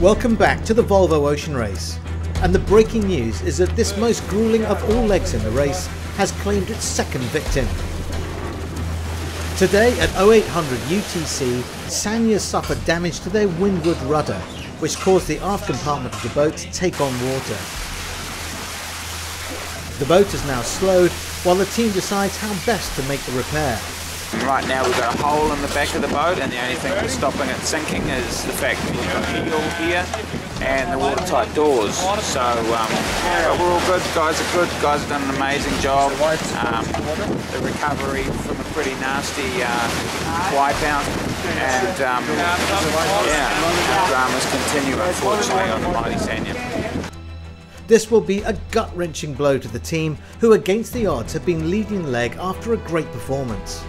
Welcome back to the Volvo Ocean Race, and the breaking news is that this most grueling of all legs in the race has claimed its second victim. Today at 0800 UTC, Sanya suffered damage to their windward rudder, which caused the aft compartment of the boat to take on water. The boat is now slowed while the team decides how best to make the repair. Right now we've got a hole in the back of the boat, and the only thing that's stopping it sinking is the fact that we've got heel here and the watertight doors. So but we're all good, guys are good, guys have done an amazing job. The recovery from a pretty nasty wipeout, and dramas continue unfortunately on the mighty Sanya. This will be a gut-wrenching blow to the team, who against the odds have been leading the leg after a great performance.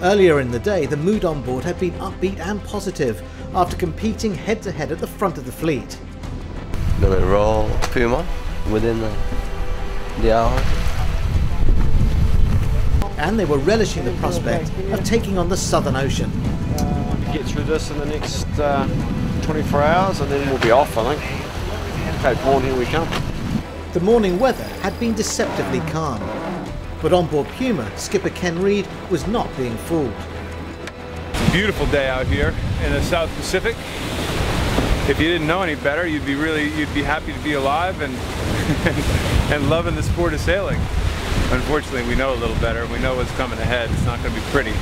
Earlier in the day, the mood on board had been upbeat and positive after competing head-to-head at the front of the fleet. Gonna roll Puma within the hour. And they were relishing the prospect of taking on the Southern Ocean. Get through this in the next 24 hours and then we'll be off, I think. Cape Horn, here we come. The morning weather had been deceptively calm, but on board Puma, skipper Ken Reid was not being fooled. It's a beautiful day out here in the South Pacific. If you didn't know any better, you'd be happy to be alive and and loving the sport of sailing. Unfortunately, we know a little better. We know what's coming ahead. It's not going to be pretty.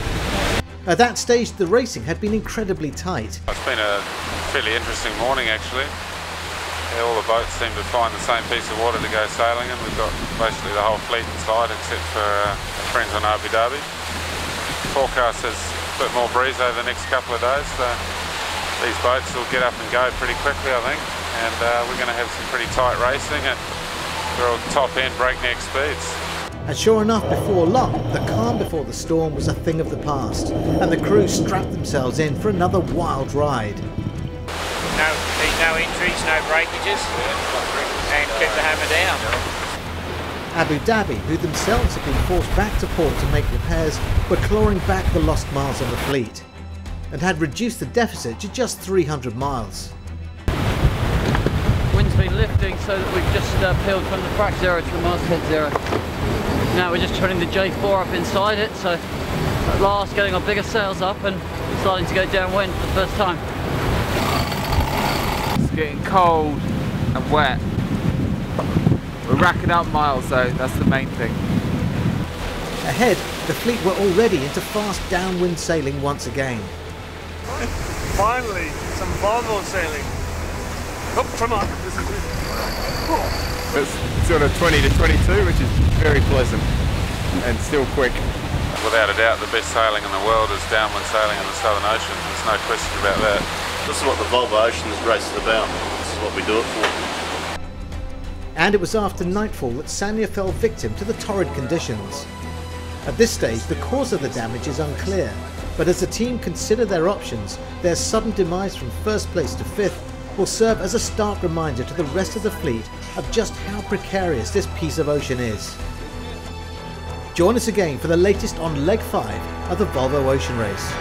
At that stage, the racing had been incredibly tight. It's been a fairly interesting morning, actually. All the boats seem to find the same piece of water to go sailing in. We've got basically the whole fleet inside except for our friends on Abu Dhabi. Forecast has a bit more breeze over the next couple of days, so these boats will get up and go pretty quickly, I think, and we're going to have some pretty tight racing at real top-end breakneck speeds. And sure enough, before long, the calm before the storm was a thing of the past, and the crew strapped themselves in for another wild ride. No entries, no breakages, and keep the hammer down. Abu Dhabi, who themselves had been forced back to port to make repairs, were clawing back the lost miles on the fleet, and had reduced the deficit to just 300 miles. Wind's been lifting so that we've just peeled from the frac zero to the masthead zero. Now we're just turning the J4 up inside it, so at last getting our bigger sails up and starting to go downwind for the first time. It's getting cold and wet. We're racking up miles though, that's the main thing. Ahead, the fleet were already into fast downwind sailing once again. Finally, some Volvo sailing. Oh, come on. It's sort of 20 to 22, which is very pleasant and still quick. Without a doubt, the best sailing in the world is downwind sailing in the Southern Ocean. There's no question about that. This is what the Volvo Ocean race is about. This is what we do it for. And it was after nightfall that Sanya fell victim to the torrid conditions. At this stage, the cause of the damage is unclear, but as the team consider their options, their sudden demise from first place to fifth will serve as a stark reminder to the rest of the fleet of just how precarious this piece of ocean is. Join us again for the latest on Leg 5 of the Volvo Ocean Race.